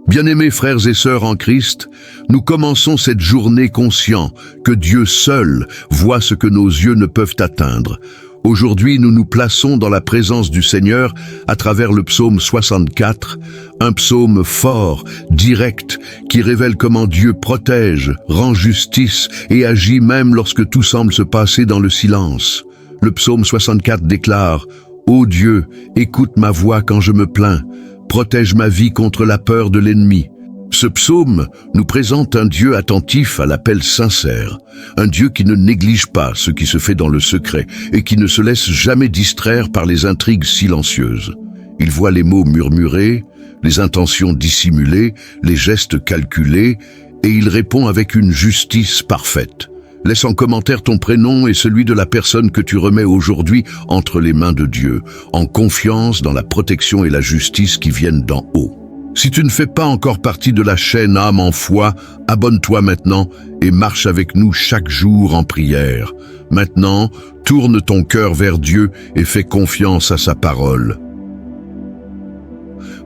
Bien-aimés frères et sœurs en Christ, nous commençons cette journée conscients que Dieu seul voit ce que nos yeux ne peuvent atteindre. Aujourd'hui, nous nous plaçons dans la présence du Seigneur à travers le psaume 64, un psaume fort, direct, qui révèle comment Dieu protège, rend justice et agit même lorsque tout semble se passer dans le silence. Le psaume 64 déclare « Ô Dieu, écoute ma voix quand je me plains. Protège ma vie contre la peur de l'ennemi. » Ce psaume nous présente un Dieu attentif à l'appel sincère, un Dieu qui ne néglige pas ce qui se fait dans le secret et qui ne se laisse jamais distraire par les intrigues silencieuses. Il voit les mots murmurés, les intentions dissimulées, les gestes calculés, et il répond avec une justice parfaite. Laisse en commentaire ton prénom et celui de la personne que tu remets aujourd'hui entre les mains de Dieu, en confiance dans la protection et la justice qui viennent d'en haut. Si tu ne fais pas encore partie de la chaîne âme en foi, abonne-toi maintenant et marche avec nous chaque jour en prière. Maintenant, tourne ton cœur vers Dieu et fais confiance à sa parole.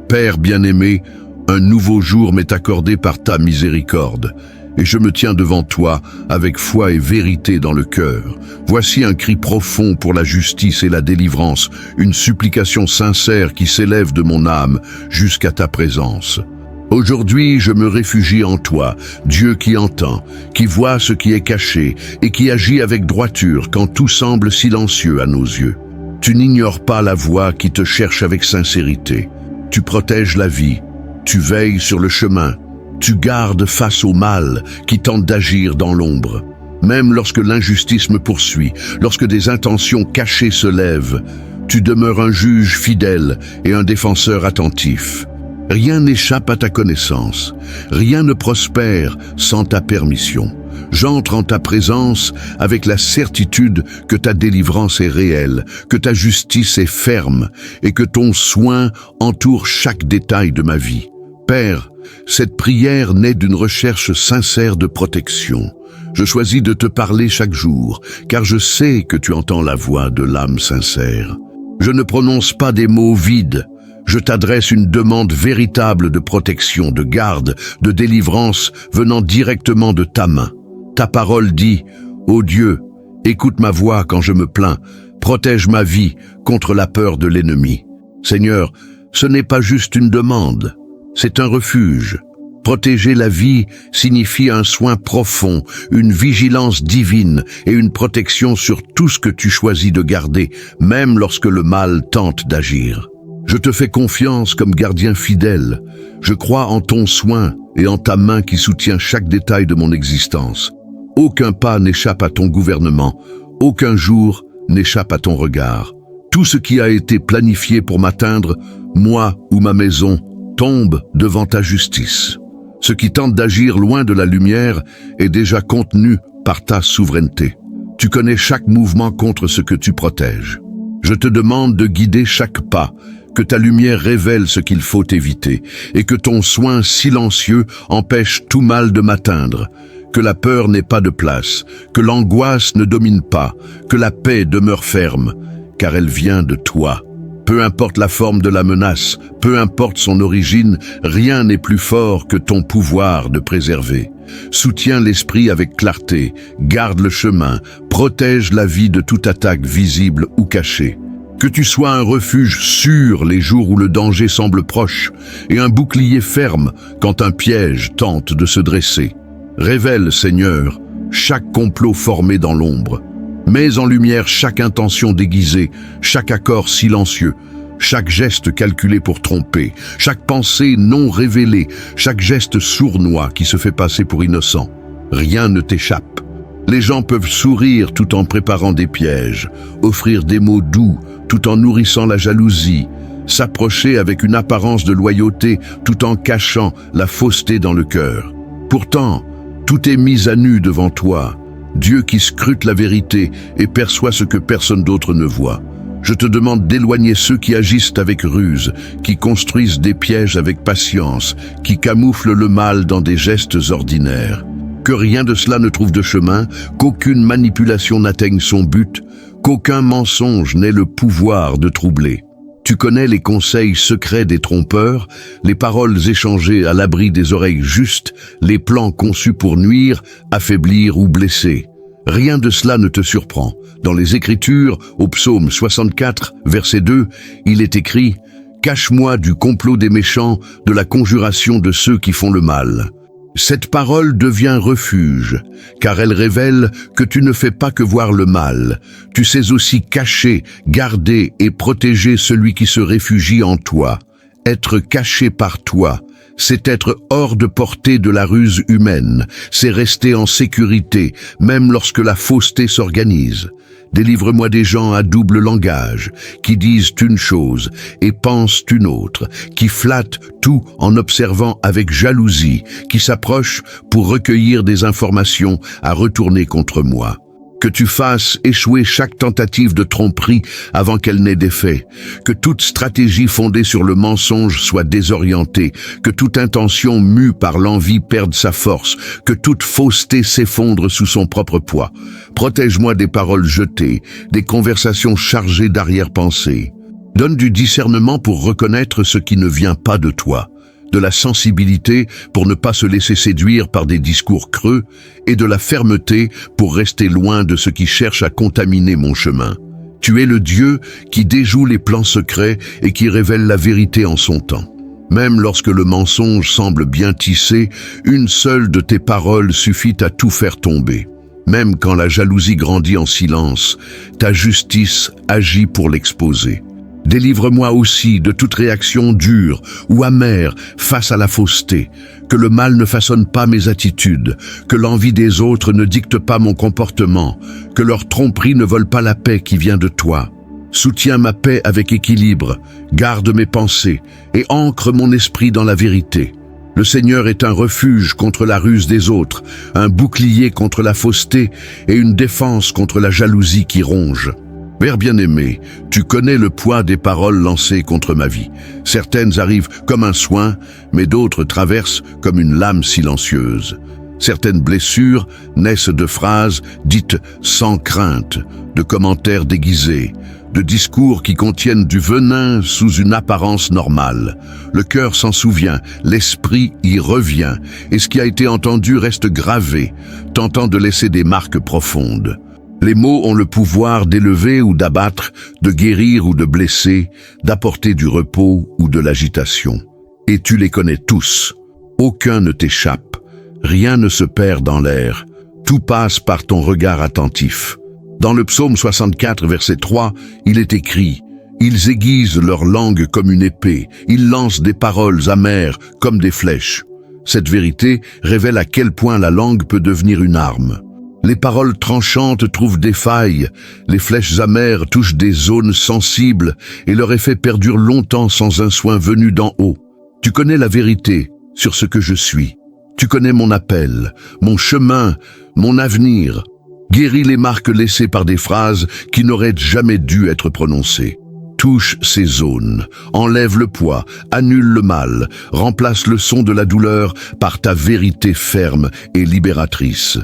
Père bien-aimé, un nouveau jour m'est accordé par ta miséricorde. Et je me tiens devant toi avec foi et vérité dans le cœur. Voici un cri profond pour la justice et la délivrance, une supplication sincère qui s'élève de mon âme jusqu'à ta présence. Aujourd'hui, je me réfugie en toi, Dieu qui entend, qui voit ce qui est caché et qui agit avec droiture quand tout semble silencieux à nos yeux. Tu n'ignores pas la voix qui te cherche avec sincérité. Tu protèges la vie, tu veilles sur le chemin. Tu gardes face au mal qui tente d'agir dans l'ombre. Même lorsque l'injustice me poursuit, lorsque des intentions cachées se lèvent, tu demeures un juge fidèle et un défenseur attentif. Rien n'échappe à ta connaissance, rien ne prospère sans ta permission. J'entre en ta présence avec la certitude que ta délivrance est réelle, que ta justice est ferme et que ton soin entoure chaque détail de ma vie. Père, cette prière naît d'une recherche sincère de protection. Je choisis de te parler chaque jour, car je sais que tu entends la voix de l'âme sincère. Je ne prononce pas des mots vides. Je t'adresse une demande véritable de protection, de garde, de délivrance venant directement de ta main. Ta parole dit « Ô Dieu, écoute ma voix quand je me plains, protège ma vie contre la peur de l'ennemi. » Seigneur, ce n'est pas juste une demande. C'est un refuge. Protéger la vie signifie un soin profond, une vigilance divine et une protection sur tout ce que tu choisis de garder, même lorsque le mal tente d'agir. Je te fais confiance comme gardien fidèle. Je crois en ton soin et en ta main qui soutient chaque détail de mon existence. Aucun pas n'échappe à ton gouvernement, aucun jour n'échappe à ton regard. Tout ce qui a été planifié pour m'atteindre, moi ou ma maison, tombe devant ta justice. Ce qui tente d'agir loin de la lumière est déjà contenu par ta souveraineté. Tu connais chaque mouvement contre ce que tu protèges. Je te demande de guider chaque pas, que ta lumière révèle ce qu'il faut éviter, et que ton soin silencieux empêche tout mal de m'atteindre. Que la peur n'ait pas de place, que l'angoisse ne domine pas, que la paix demeure ferme, car elle vient de toi. Peu importe la forme de la menace, peu importe son origine, rien n'est plus fort que ton pouvoir de préserver. Soutiens l'esprit avec clarté, garde le chemin, protège la vie de toute attaque visible ou cachée. Que tu sois un refuge sûr les jours où le danger semble proche et un bouclier ferme quand un piège tente de se dresser. Révèle, Seigneur, chaque complot formé dans l'ombre. Mets en lumière chaque intention déguisée, chaque accord silencieux, chaque geste calculé pour tromper, chaque pensée non révélée, chaque geste sournois qui se fait passer pour innocent. Rien ne t'échappe. Les gens peuvent sourire tout en préparant des pièges, offrir des mots doux tout en nourrissant la jalousie, s'approcher avec une apparence de loyauté tout en cachant la fausseté dans le cœur. Pourtant, tout est mis à nu devant toi, Dieu qui scrute la vérité et perçoit ce que personne d'autre ne voit. Je te demande d'éloigner ceux qui agissent avec ruse, qui construisent des pièges avec patience, qui camouflent le mal dans des gestes ordinaires. Que rien de cela ne trouve de chemin, qu'aucune manipulation n'atteigne son but, qu'aucun mensonge n'ait le pouvoir de troubler. Tu connais les conseils secrets des trompeurs, les paroles échangées à l'abri des oreilles justes, les plans conçus pour nuire, affaiblir ou blesser. Rien de cela ne te surprend. Dans les Écritures, au psaume 64, verset 2, il est écrit « Cache-moi du complot des méchants, de la conjuration de ceux qui font le mal ». Cette parole devient refuge, car elle révèle que tu ne fais pas que voir le mal. Tu sais aussi cacher, garder et protéger celui qui se réfugie en toi. Être caché par toi, c'est être hors de portée de la ruse humaine, c'est rester en sécurité, même lorsque la fausseté s'organise. Délivre-moi des gens à double langage, qui disent une chose et pensent une autre, qui flattent tout en observant avec jalousie, qui s'approchent pour recueillir des informations à retourner contre moi. Que tu fasses échouer chaque tentative de tromperie avant qu'elle n'ait d'effet, que toute stratégie fondée sur le mensonge soit désorientée, que toute intention mue par l'envie perde sa force, que toute fausseté s'effondre sous son propre poids. Protège-moi des paroles jetées, des conversations chargées d'arrière-pensée. Donne du discernement pour reconnaître ce qui ne vient pas de toi, de la sensibilité pour ne pas se laisser séduire par des discours creux et de la fermeté pour rester loin de ce qui cherche à contaminer mon chemin. Tu es le Dieu qui déjoue les plans secrets et qui révèle la vérité en son temps. Même lorsque le mensonge semble bien tissé, une seule de tes paroles suffit à tout faire tomber. Même quand la jalousie grandit en silence, ta justice agit pour l'exposer. Délivre-moi aussi de toute réaction dure ou amère face à la fausseté, que le mal ne façonne pas mes attitudes, que l'envie des autres ne dicte pas mon comportement, que leur tromperie ne vole pas la paix qui vient de toi. Soutiens ma paix avec équilibre, garde mes pensées et ancre mon esprit dans la vérité. Le Seigneur est un refuge contre la ruse des autres, un bouclier contre la fausseté et une défense contre la jalousie qui ronge. Père bien-aimé, tu connais le poids des paroles lancées contre ma vie. Certaines arrivent comme un soin, mais d'autres traversent comme une lame silencieuse. Certaines blessures naissent de phrases dites sans crainte, de commentaires déguisés, de discours qui contiennent du venin sous une apparence normale. Le cœur s'en souvient, l'esprit y revient, et ce qui a été entendu reste gravé, tentant de laisser des marques profondes. Les mots ont le pouvoir d'élever ou d'abattre, de guérir ou de blesser, d'apporter du repos ou de l'agitation. Et tu les connais tous. Aucun ne t'échappe. Rien ne se perd dans l'air. Tout passe par ton regard attentif. Dans le psaume 64, verset 3, il est écrit « Ils aiguisent leur langue comme une épée, ils lancent des paroles amères comme des flèches. » Cette vérité révèle à quel point la langue peut devenir une arme. Les paroles tranchantes trouvent des failles, les flèches amères touchent des zones sensibles et leur effet perdure longtemps sans un soin venu d'en haut. Tu connais la vérité sur ce que je suis. Tu connais mon appel, mon chemin, mon avenir. Guéris les marques laissées par des phrases qui n'auraient jamais dû être prononcées. Touche ces zones, enlève le poids, annule le mal, remplace le son de la douleur par ta vérité ferme et libératrice.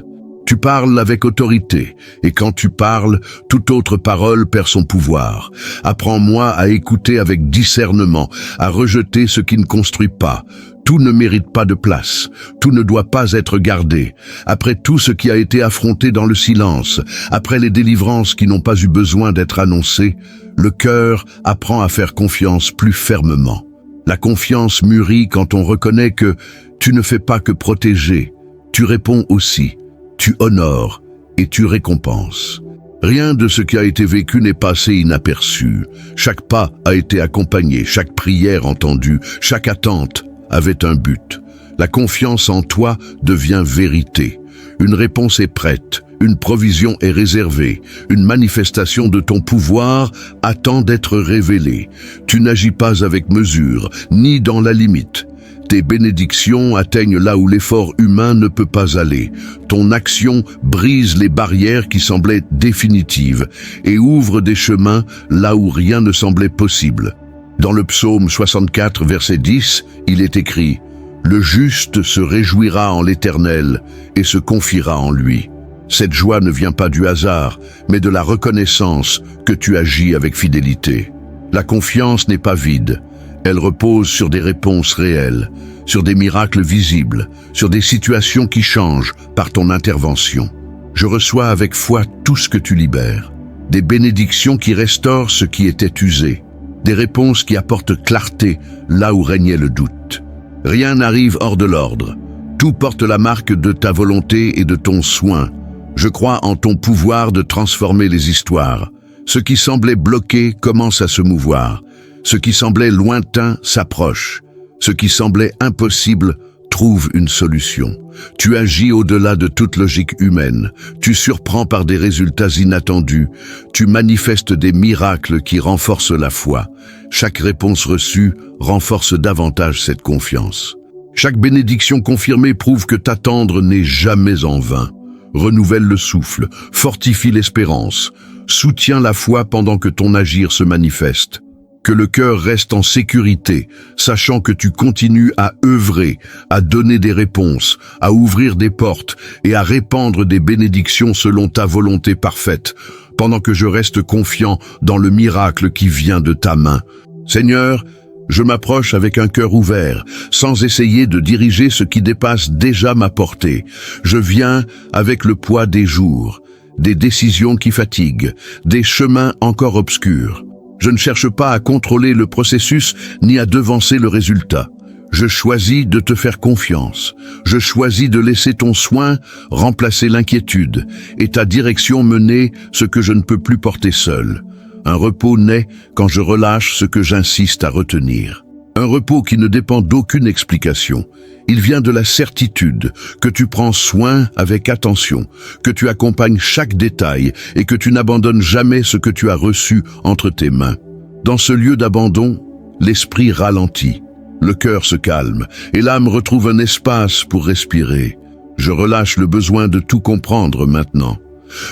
Tu parles avec autorité, et quand tu parles, toute autre parole perd son pouvoir. Apprends-moi à écouter avec discernement, à rejeter ce qui ne construit pas. Tout ne mérite pas de place, tout ne doit pas être gardé. Après tout ce qui a été affronté dans le silence, après les délivrances qui n'ont pas eu besoin d'être annoncées, le cœur apprend à faire confiance plus fermement. La confiance mûrit quand on reconnaît que tu ne fais pas que protéger, tu réponds aussi. Tu honores et tu récompenses. Rien de ce qui a été vécu n'est passé inaperçu. Chaque pas a été accompagné, chaque prière entendue, chaque attente avait un but. La confiance en toi devient vérité. Une réponse est prête, une provision est réservée, une manifestation de ton pouvoir attend d'être révélée. Tu n'agis pas avec mesure, ni dans la limite. Tes bénédictions atteignent là où l'effort humain ne peut pas aller. Ton action brise les barrières qui semblaient définitives et ouvre des chemins là où rien ne semblait possible. Dans le psaume 64, verset 10, il est écrit « Le juste se réjouira en l'Éternel et se confiera en lui. » Cette joie ne vient pas du hasard, mais de la reconnaissance que tu agis avec fidélité. La confiance n'est pas vide. Elle repose sur des réponses réelles, sur des miracles visibles, sur des situations qui changent par ton intervention. Je reçois avec foi tout ce que tu libères. Des bénédictions qui restaurent ce qui était usé. Des réponses qui apportent clarté là où régnait le doute. Rien n'arrive hors de l'ordre. Tout porte la marque de ta volonté et de ton soin. Je crois en ton pouvoir de transformer les histoires. Ce qui semblait bloqué commence à se mouvoir. Ce qui semblait lointain s'approche. Ce qui semblait impossible trouve une solution. Tu agis au-delà de toute logique humaine. Tu surprends par des résultats inattendus. Tu manifestes des miracles qui renforcent la foi. Chaque réponse reçue renforce davantage cette confiance. Chaque bénédiction confirmée prouve que t'attendre n'est jamais en vain. Renouvelle le souffle, fortifie l'espérance, soutiens la foi pendant que ton agir se manifeste. Que le cœur reste en sécurité, sachant que tu continues à œuvrer, à donner des réponses, à ouvrir des portes et à répandre des bénédictions selon ta volonté parfaite, pendant que je reste confiant dans le miracle qui vient de ta main. Seigneur, je m'approche avec un cœur ouvert, sans essayer de diriger ce qui dépasse déjà ma portée. Je viens avec le poids des jours, des décisions qui fatiguent, des chemins encore obscurs. Je ne cherche pas à contrôler le processus ni à devancer le résultat. Je choisis de te faire confiance. Je choisis de laisser ton soin remplacer l'inquiétude et ta direction mener ce que je ne peux plus porter seul. Un repos naît quand je relâche ce que j'insiste à retenir. Un repos qui ne dépend d'aucune explication. Il vient de la certitude que tu prends soin avec attention, que tu accompagnes chaque détail et que tu n'abandonnes jamais ce que tu as reçu entre tes mains. Dans ce lieu d'abandon, l'esprit ralentit, le cœur se calme et l'âme retrouve un espace pour respirer. Je relâche le besoin de tout comprendre maintenant.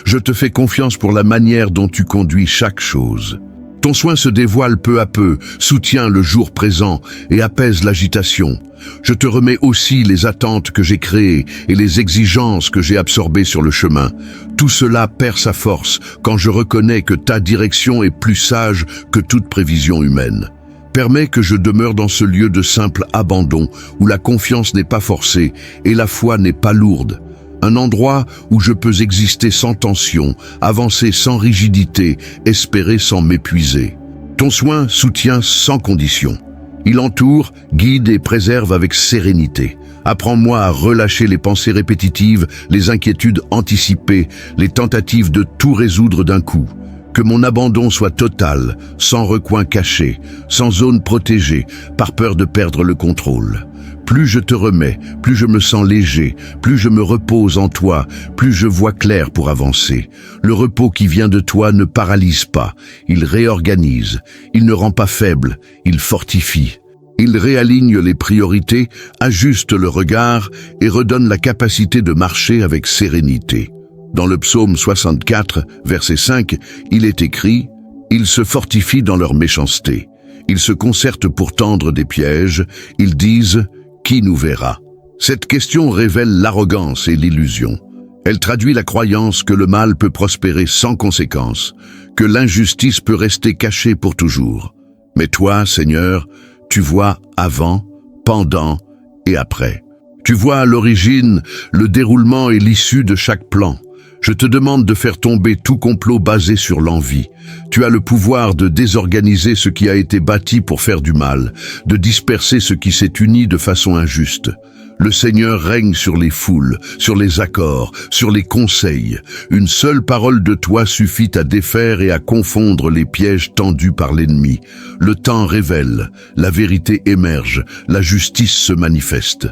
Je te fais confiance pour la manière dont tu conduis chaque chose. Ton soin se dévoile peu à peu, soutient le jour présent et apaise l'agitation. Je te remets aussi les attentes que j'ai créées et les exigences que j'ai absorbées sur le chemin. Tout cela perd sa force quand je reconnais que ta direction est plus sage que toute prévision humaine. Permets que je demeure dans ce lieu de simple abandon où la confiance n'est pas forcée et la foi n'est pas lourde. Un endroit où je peux exister sans tension, avancer sans rigidité, espérer sans m'épuiser. Ton soin soutient sans condition. Il entoure, guide et préserve avec sérénité. Apprends-moi à relâcher les pensées répétitives, les inquiétudes anticipées, les tentatives de tout résoudre d'un coup. Que mon abandon soit total, sans recoin caché, sans zone protégée, par peur de perdre le contrôle. Plus je te remets, plus je me sens léger, plus je me repose en toi, plus je vois clair pour avancer. Le repos qui vient de toi ne paralyse pas, il réorganise, il ne rend pas faible, il fortifie. Il réaligne les priorités, ajuste le regard et redonne la capacité de marcher avec sérénité. Dans le psaume 64, verset 5, il est écrit « Ils se fortifient dans leur méchanceté. Ils se concertent pour tendre des pièges. Ils disent « Qui nous verra ?» Cette question révèle l'arrogance et l'illusion. Elle traduit la croyance que le mal peut prospérer sans conséquence, que l'injustice peut rester cachée pour toujours. Mais toi, Seigneur, tu vois avant, pendant et après. Tu vois à l'origine le déroulement et l'issue de chaque plan. Je te demande de faire tomber tout complot basé sur l'envie. Tu as le pouvoir de désorganiser ce qui a été bâti pour faire du mal, de disperser ce qui s'est uni de façon injuste. Le Seigneur règne sur les foules, sur les accords, sur les conseils. Une seule parole de toi suffit à défaire et à confondre les pièges tendus par l'ennemi. Le temps révèle, la vérité émerge, la justice se manifeste.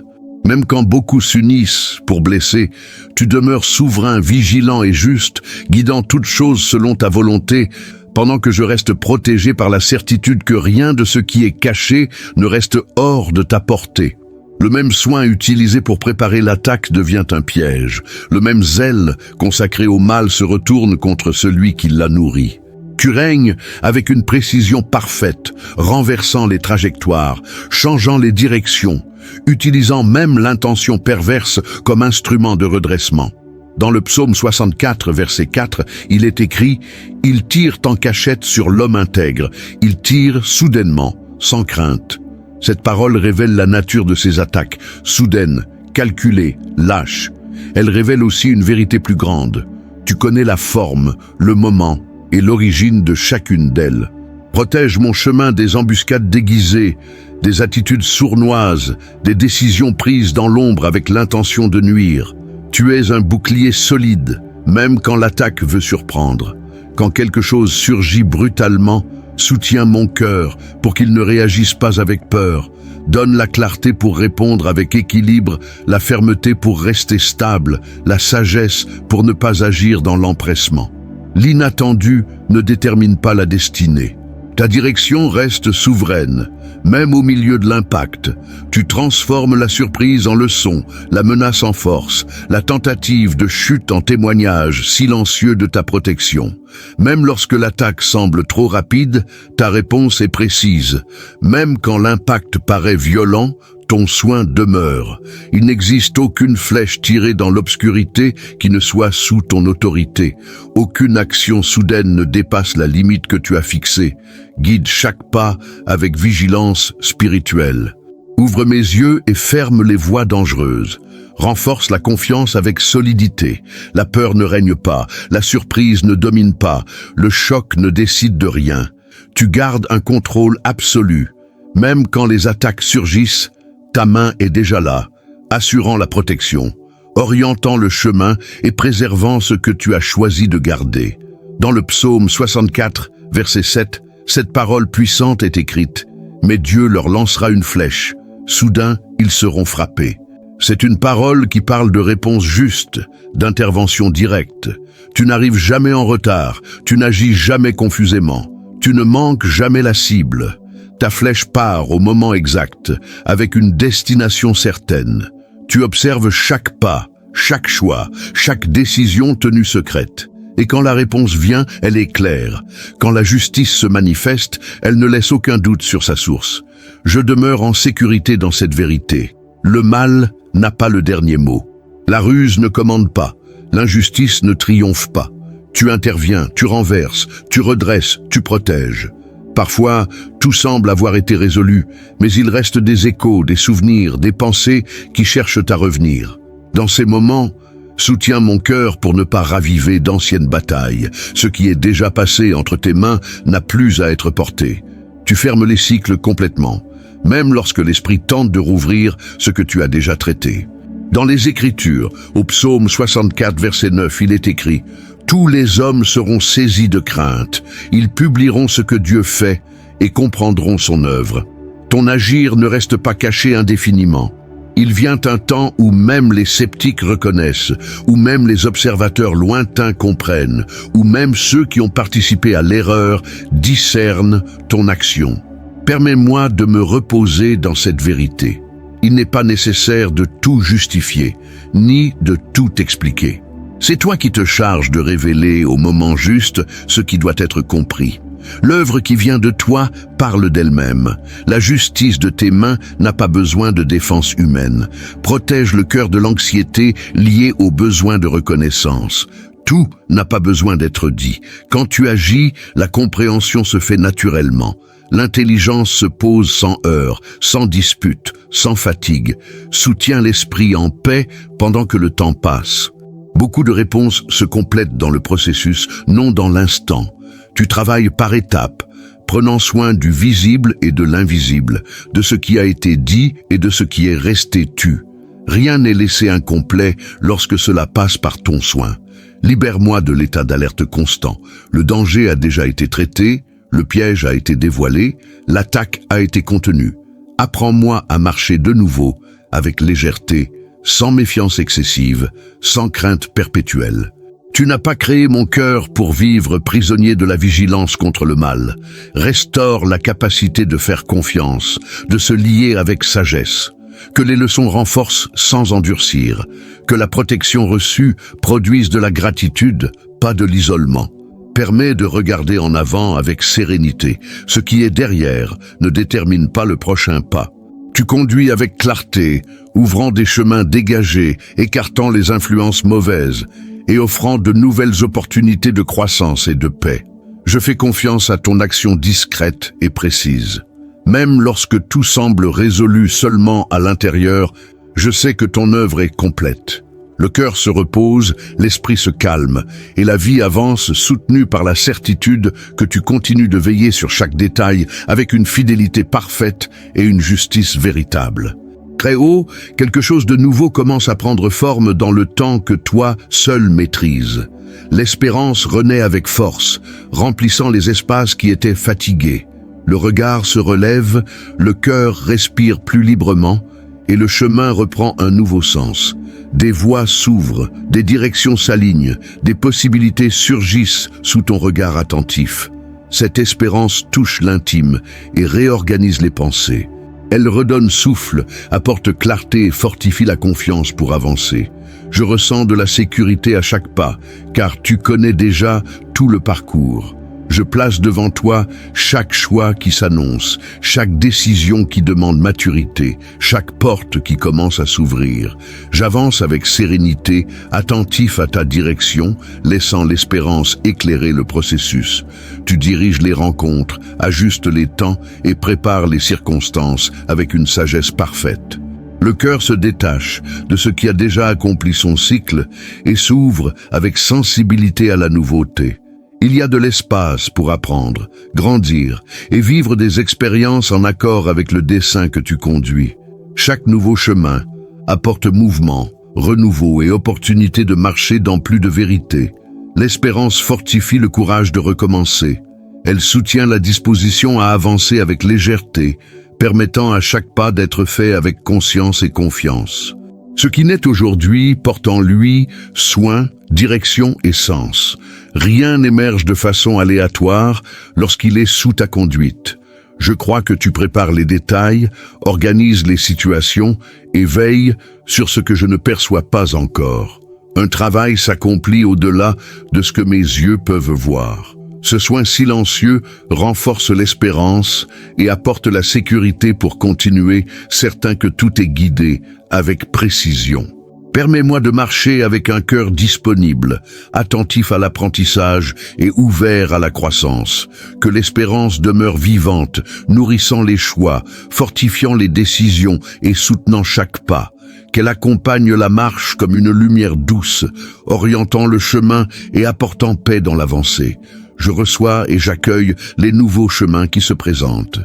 Même quand beaucoup s'unissent pour blesser, tu demeures souverain, vigilant et juste, guidant toutes choses selon ta volonté, pendant que je reste protégé par la certitude que rien de ce qui est caché ne reste hors de ta portée. Le même soin utilisé pour préparer l'attaque devient un piège. Le même zèle consacré au mal se retourne contre celui qui l'a nourri. Tu règnes avec une précision parfaite, renversant les trajectoires, changeant les directions, utilisant même l'intention perverse comme instrument de redressement. Dans le psaume 64, verset 4, il est écrit « Ils tirent en cachette sur l'homme intègre, ils tirent soudainement, sans crainte ». Cette parole révèle la nature de ces attaques, soudaines, calculées, lâches. Elle révèle aussi une vérité plus grande. Tu connais la forme, le moment et l'origine de chacune d'elles. Protège mon chemin des embuscades déguisées, des attitudes sournoises, des décisions prises dans l'ombre avec l'intention de nuire. Tu es un bouclier solide, même quand l'attaque veut surprendre. Quand quelque chose surgit brutalement, soutiens mon cœur pour qu'il ne réagisse pas avec peur. Donne la clarté pour répondre avec équilibre, la fermeté pour rester stable, la sagesse pour ne pas agir dans l'empressement. L'inattendu ne détermine pas la destinée. Ta direction reste souveraine, même au milieu de l'impact. Tu transformes la surprise en leçon, la menace en force, la tentative de chute en témoignage silencieux de ta protection. Même lorsque l'attaque semble trop rapide, ta réponse est précise. Même quand l'impact paraît violent, ton soin demeure. Il n'existe aucune flèche tirée dans l'obscurité qui ne soit sous ton autorité. Aucune action soudaine ne dépasse la limite que tu as fixée. Guide chaque pas avec vigilance spirituelle. Ouvre mes yeux et ferme les voies dangereuses. Renforce la confiance avec solidité. La peur ne règne pas, la surprise ne domine pas, le choc ne décide de rien. Tu gardes un contrôle absolu. Même quand les attaques surgissent, ta main est déjà là, assurant la protection, orientant le chemin et préservant ce que tu as choisi de garder. Dans le psaume 64, verset 7, cette parole puissante est écrite « Mais Dieu leur lancera une flèche, soudain ils seront frappés ». C'est une parole qui parle de réponse juste, d'intervention directe. Tu n'arrives jamais en retard, tu n'agis jamais confusément, tu ne manques jamais la cible. Ta flèche part au moment exact, avec une destination certaine. Tu observes chaque pas, chaque choix, chaque décision tenue secrète. Et quand la réponse vient, elle est claire. Quand la justice se manifeste, elle ne laisse aucun doute sur sa source. Je demeure en sécurité dans cette vérité. Le mal n'a pas le dernier mot. La ruse ne commande pas. L'injustice ne triomphe pas. Tu interviens, tu renverses, tu redresses, tu protèges. Parfois, tout semble avoir été résolu, mais il reste des échos, des souvenirs, des pensées qui cherchent à revenir. Dans ces moments, soutiens mon cœur pour ne pas raviver d'anciennes batailles. Ce qui est déjà passé entre tes mains n'a plus à être porté. Tu fermes les cycles complètement, même lorsque l'esprit tente de rouvrir ce que tu as déjà traité. Dans les Écritures, au psaume 64, verset 9, il est écrit « Tous les hommes seront saisis de crainte, ils publieront ce que Dieu fait et comprendront son œuvre. » Ton agir ne reste pas caché indéfiniment. Il vient un temps où même les sceptiques reconnaissent, où même les observateurs lointains comprennent, où même ceux qui ont participé à l'erreur discernent ton action. Permets-moi de me reposer dans cette vérité. Il n'est pas nécessaire de tout justifier, ni de tout expliquer. C'est toi qui te charges de révéler au moment juste ce qui doit être compris. L'œuvre qui vient de toi parle d'elle-même. La justice de tes mains n'a pas besoin de défense humaine. Protège le cœur de l'anxiété liée au besoin de reconnaissance. Tout n'a pas besoin d'être dit. Quand tu agis, la compréhension se fait naturellement. L'intelligence se pose sans heurts, sans dispute, sans fatigue. Soutiens l'esprit en paix pendant que le temps passe. Beaucoup de réponses se complètent dans le processus, non dans l'instant. Tu travailles par étapes, prenant soin du visible et de l'invisible, de ce qui a été dit et de ce qui est resté tu. Rien n'est laissé incomplet lorsque cela passe par ton soin. Libère-moi de l'état d'alerte constant. Le danger a déjà été traité, le piège a été dévoilé, l'attaque a été contenue. Apprends-moi à marcher de nouveau, avec légèreté, sans méfiance excessive, sans crainte perpétuelle. Tu n'as pas créé mon cœur pour vivre prisonnier de la vigilance contre le mal. Restaure la capacité de faire confiance, de se lier avec sagesse. Que les leçons renforcent sans endurcir. Que la protection reçue produise de la gratitude, pas de l'isolement. Permets de regarder en avant avec sérénité. Ce qui est derrière ne détermine pas le prochain pas. Tu conduis avec clarté, ouvrant des chemins dégagés, écartant les influences mauvaises et offrant de nouvelles opportunités de croissance et de paix. Je fais confiance à ton action discrète et précise. Même lorsque tout semble résolu seulement à l'intérieur, je sais que ton œuvre est complète. Le cœur se repose, l'esprit se calme, et la vie avance soutenue par la certitude que tu continues de veiller sur chaque détail avec une fidélité parfaite et une justice véritable. Très haut, quelque chose de nouveau commence à prendre forme dans le temps que toi seul maîtrises. L'espérance renaît avec force, remplissant les espaces qui étaient fatigués. Le regard se relève, le cœur respire plus librement, et le chemin reprend un nouveau sens. Des voies s'ouvrent, des directions s'alignent, des possibilités surgissent sous ton regard attentif. Cette espérance touche l'intime et réorganise les pensées. Elle redonne souffle, apporte clarté et fortifie la confiance pour avancer. Je ressens de la sécurité à chaque pas, car tu connais déjà tout le parcours. Je place devant toi chaque choix qui s'annonce, chaque décision qui demande maturité, chaque porte qui commence à s'ouvrir. J'avance avec sérénité, attentif à ta direction, laissant l'espérance éclairer le processus. Tu diriges les rencontres, ajustes les temps et prépares les circonstances avec une sagesse parfaite. Le cœur se détache de ce qui a déjà accompli son cycle et s'ouvre avec sensibilité à la nouveauté. Il y a de l'espace pour apprendre, grandir et vivre des expériences en accord avec le dessein que tu conduis. Chaque nouveau chemin apporte mouvement, renouveau et opportunité de marcher dans plus de vérité. L'espérance fortifie le courage de recommencer. Elle soutient la disposition à avancer avec légèreté, permettant à chaque pas d'être fait avec conscience et confiance. Ce qui naît aujourd'hui porte en lui soin, direction et sens. Rien n'émerge de façon aléatoire lorsqu'il est sous ta conduite. Je crois que tu prépares les détails, organises les situations et veilles sur ce que je ne perçois pas encore. Un travail s'accomplit au-delà de ce que mes yeux peuvent voir. Ce soin silencieux renforce l'espérance et apporte la sécurité pour continuer, certain que tout est guidé avec précision. Permets-moi de marcher avec un cœur disponible, attentif à l'apprentissage et ouvert à la croissance. Que l'espérance demeure vivante, nourrissant les choix, fortifiant les décisions et soutenant chaque pas. Qu'elle accompagne la marche comme une lumière douce, orientant le chemin et apportant paix dans l'avancée. Je reçois et j'accueille les nouveaux chemins qui se présentent.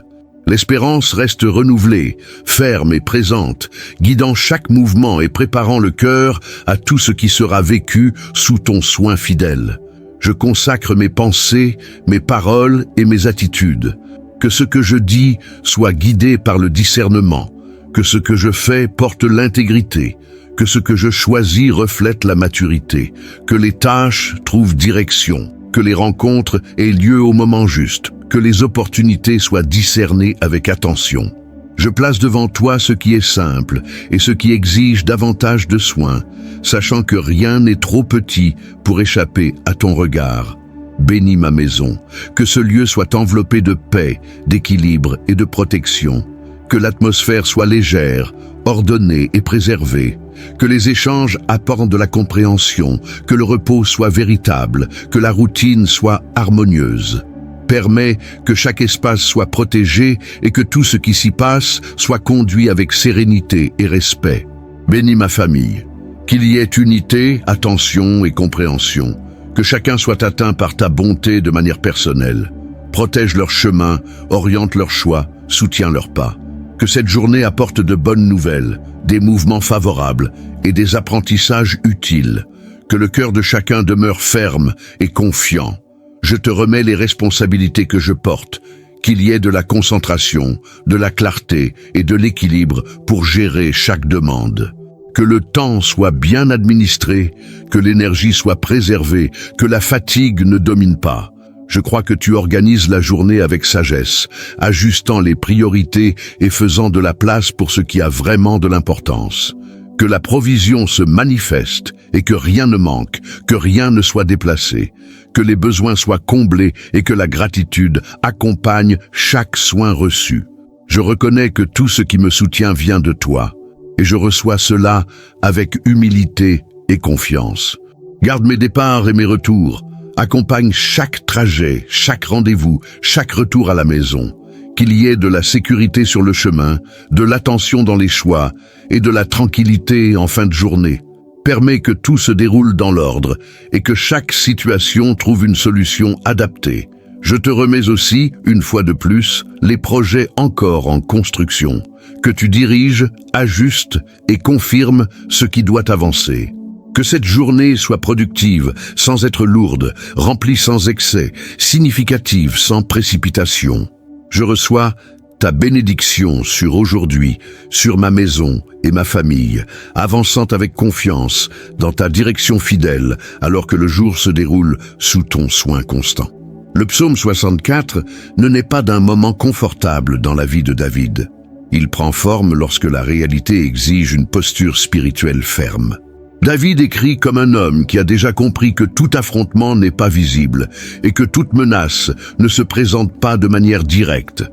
L'espérance reste renouvelée, ferme et présente, guidant chaque mouvement et préparant le cœur à tout ce qui sera vécu sous ton soin fidèle. Je consacre mes pensées, mes paroles et mes attitudes. Que ce que je dis soit guidé par le discernement, que ce que je fais porte l'intégrité, que ce que je choisis reflète la maturité, que les tâches trouvent direction, que les rencontres aient lieu au moment juste, que les opportunités soient discernées avec attention. Je place devant toi ce qui est simple et ce qui exige davantage de soin, sachant que rien n'est trop petit pour échapper à ton regard. Bénis ma maison, que ce lieu soit enveloppé de paix, d'équilibre et de protection, que l'atmosphère soit légère, ordonnée et préservée, que les échanges apportent de la compréhension, que le repos soit véritable, que la routine soit harmonieuse. Permets que chaque espace soit protégé et que tout ce qui s'y passe soit conduit avec sérénité et respect. Bénis ma famille, qu'il y ait unité, attention et compréhension, que chacun soit atteint par ta bonté de manière personnelle. Protège leur chemin, oriente leurs choix, soutiens leurs pas. Que cette journée apporte de bonnes nouvelles, des mouvements favorables et des apprentissages utiles. Que le cœur de chacun demeure ferme et confiant. Je te remets les responsabilités que je porte, qu'il y ait de la concentration, de la clarté et de l'équilibre pour gérer chaque demande. Que le temps soit bien administré, que l'énergie soit préservée, que la fatigue ne domine pas. Je crois que tu organises la journée avec sagesse, ajustant les priorités et faisant de la place pour ce qui a vraiment de l'importance. Que la provision se manifeste et que rien ne manque, que rien ne soit déplacé, que les besoins soient comblés et que la gratitude accompagne chaque soin reçu. Je reconnais que tout ce qui me soutient vient de toi, et je reçois cela avec humilité et confiance. Garde mes départs et mes retours, accompagne chaque trajet, chaque rendez-vous, chaque retour à la maison. Qu'il y ait de la sécurité sur le chemin, de l'attention dans les choix et de la tranquillité en fin de journée. Permets que tout se déroule dans l'ordre et que chaque situation trouve une solution adaptée. Je te remets aussi, une fois de plus, les projets encore en construction, que tu diriges, ajustes et confirmes ce qui doit avancer. Que cette journée soit productive, sans être lourde, remplie sans excès, significative, sans précipitation. Je reçois ta bénédiction sur aujourd'hui, sur ma maison et ma famille, avançant avec confiance dans ta direction fidèle, alors que le jour se déroule sous ton soin constant. Le psaume 64 ne naît pas d'un moment confortable dans la vie de David. Il prend forme lorsque la réalité exige une posture spirituelle ferme. David écrit comme un homme qui a déjà compris que tout affrontement n'est pas visible et que toute menace ne se présente pas de manière directe.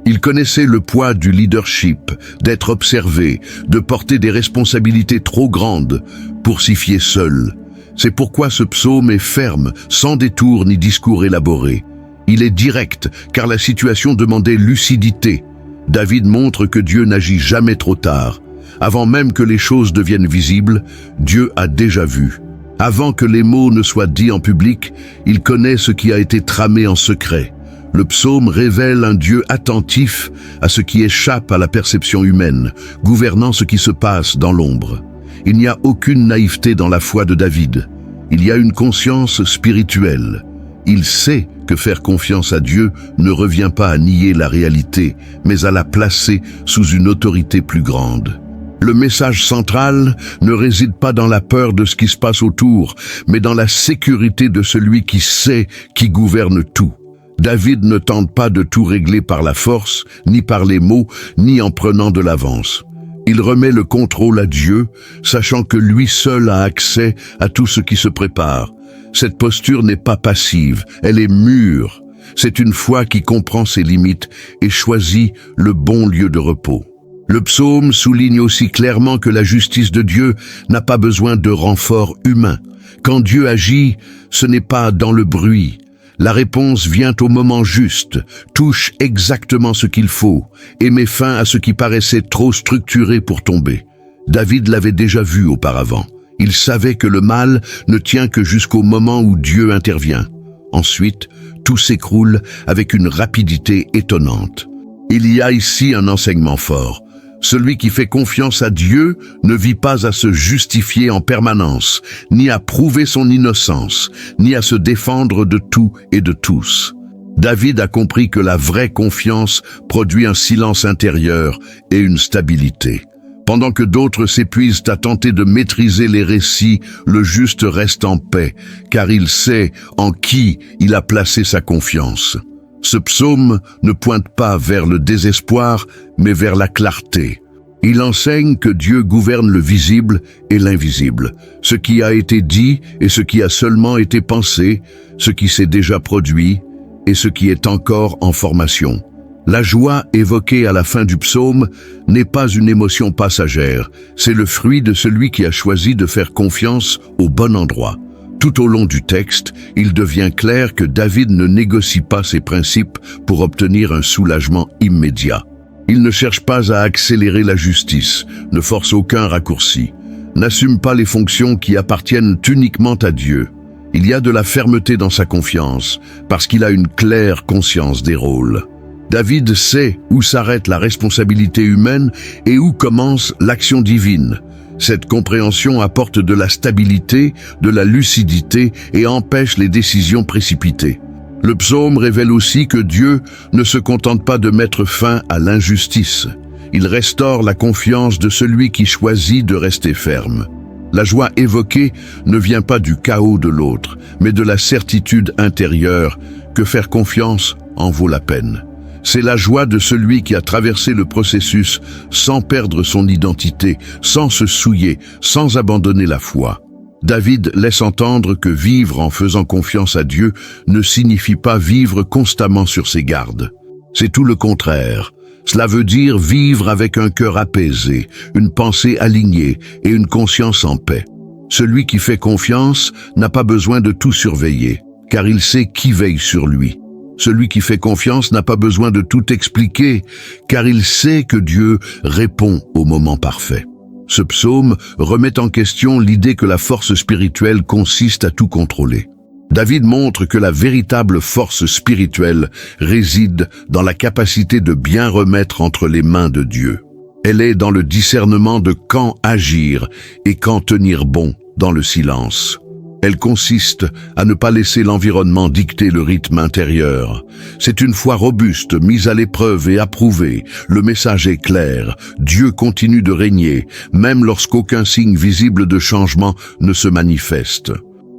Il connaissait le poids du leadership, d'être observé, de porter des responsabilités trop grandes pour s'y fier seul. C'est pourquoi ce psaume est ferme, sans détour ni discours élaboré. Il est direct, car la situation demandait lucidité. David montre que Dieu n'agit jamais trop tard. Avant même que les choses deviennent visibles, Dieu a déjà vu. Avant que les mots ne soient dits en public, il connaît ce qui a été tramé en secret. Le psaume révèle un Dieu attentif à ce qui échappe à la perception humaine, gouvernant ce qui se passe dans l'ombre. Il n'y a aucune naïveté dans la foi de David. Il y a une conscience spirituelle. Il sait que faire confiance à Dieu ne revient pas à nier la réalité, mais à la placer sous une autorité plus grande. Le message central ne réside pas dans la peur de ce qui se passe autour, mais dans la sécurité de celui qui sait, qui gouverne tout. David ne tente pas de tout régler par la force, ni par les mots, ni en prenant de l'avance. Il remet le contrôle à Dieu, sachant que lui seul a accès à tout ce qui se prépare. Cette posture n'est pas passive, elle est mûre. C'est une foi qui comprend ses limites et choisit le bon lieu de repos. Le psaume souligne aussi clairement que la justice de Dieu n'a pas besoin de renfort humain. Quand Dieu agit, ce n'est pas dans le bruit. La réponse vient au moment juste, touche exactement ce qu'il faut et met fin à ce qui paraissait trop structuré pour tomber. David l'avait déjà vu auparavant. Il savait que le mal ne tient que jusqu'au moment où Dieu intervient. Ensuite, tout s'écroule avec une rapidité étonnante. Il y a ici un enseignement fort. Celui qui fait confiance à Dieu ne vit pas à se justifier en permanence, ni à prouver son innocence, ni à se défendre de tout et de tous. David a compris que la vraie confiance produit un silence intérieur et une stabilité. Pendant que d'autres s'épuisent à tenter de maîtriser les récits, le juste reste en paix, car il sait en qui il a placé sa confiance. Ce psaume ne pointe pas vers le désespoir, mais vers la clarté. Il enseigne que Dieu gouverne le visible et l'invisible, ce qui a été dit et ce qui a seulement été pensé, ce qui s'est déjà produit et ce qui est encore en formation. La joie évoquée à la fin du psaume n'est pas une émotion passagère, c'est le fruit de celui qui a choisi de faire confiance au bon endroit. Tout au long du texte, il devient clair que David ne négocie pas ses principes pour obtenir un soulagement immédiat. Il ne cherche pas à accélérer la justice, ne force aucun raccourci, n'assume pas les fonctions qui appartiennent uniquement à Dieu. Il y a de la fermeté dans sa confiance, parce qu'il a une claire conscience des rôles. David sait où s'arrête la responsabilité humaine et où commence l'action divine. Cette compréhension apporte de la stabilité, de la lucidité et empêche les décisions précipitées. Le psaume révèle aussi que Dieu ne se contente pas de mettre fin à l'injustice. Il restaure la confiance de celui qui choisit de rester ferme. La joie évoquée ne vient pas du chaos de l'autre, mais de la certitude intérieure que faire confiance en vaut la peine. C'est la joie de celui qui a traversé le processus sans perdre son identité, sans se souiller, sans abandonner la foi. David laisse entendre que vivre en faisant confiance à Dieu ne signifie pas vivre constamment sur ses gardes. C'est tout le contraire. Cela veut dire vivre avec un cœur apaisé, une pensée alignée et une conscience en paix. Celui qui fait confiance n'a pas besoin de tout surveiller, car il sait qui veille sur lui. Celui qui fait confiance n'a pas besoin de tout expliquer, car il sait que Dieu répond au moment parfait. Ce psaume remet en question l'idée que la force spirituelle consiste à tout contrôler. David montre que la véritable force spirituelle réside dans la capacité de bien remettre entre les mains de Dieu. Elle est dans le discernement de quand agir et quand tenir bon dans le silence. Elle consiste à ne pas laisser l'environnement dicter le rythme intérieur. C'est une foi robuste, mise à l'épreuve et approuvée. Le message est clair. Dieu continue de régner, même lorsqu'aucun signe visible de changement ne se manifeste.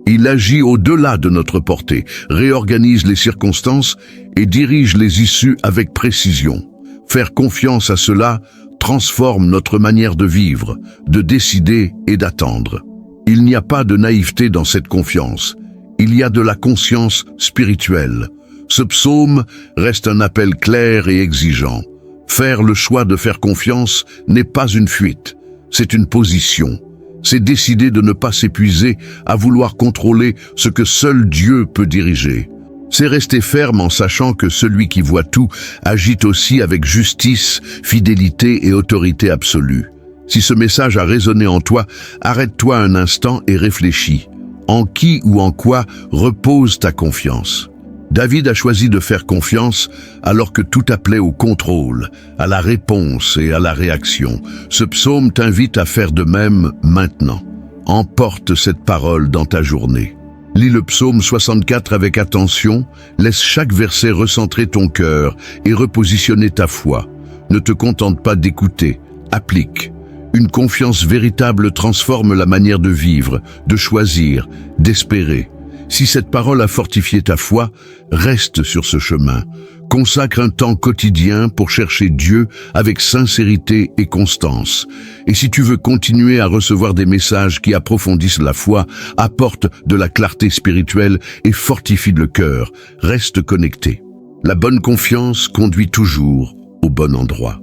Il agit au-delà de notre portée, réorganise les circonstances et dirige les issues avec précision. Faire confiance à cela transforme notre manière de vivre, de décider et d'attendre. Il n'y a pas de naïveté dans cette confiance. Il y a de la conscience spirituelle. Ce psaume reste un appel clair et exigeant. Faire le choix de faire confiance n'est pas une fuite, c'est une position. C'est décider de ne pas s'épuiser à vouloir contrôler ce que seul Dieu peut diriger. C'est rester ferme en sachant que celui qui voit tout agit aussi avec justice, fidélité et autorité absolue. Si ce message a résonné en toi, arrête-toi un instant et réfléchis. En qui ou en quoi repose ta confiance? David a choisi de faire confiance alors que tout appelait au contrôle, à la réponse et à la réaction. Ce psaume t'invite à faire de même maintenant. Emporte cette parole dans ta journée. Lis le psaume 64 avec attention, laisse chaque verset recentrer ton cœur et repositionner ta foi. Ne te contente pas d'écouter, applique. Une confiance véritable transforme la manière de vivre, de choisir, d'espérer. Si cette parole a fortifié ta foi, reste sur ce chemin. Consacre un temps quotidien pour chercher Dieu avec sincérité et constance. Et si tu veux continuer à recevoir des messages qui approfondissent la foi, apportent de la clarté spirituelle et fortifient le cœur, reste connecté. La bonne confiance conduit toujours au bon endroit.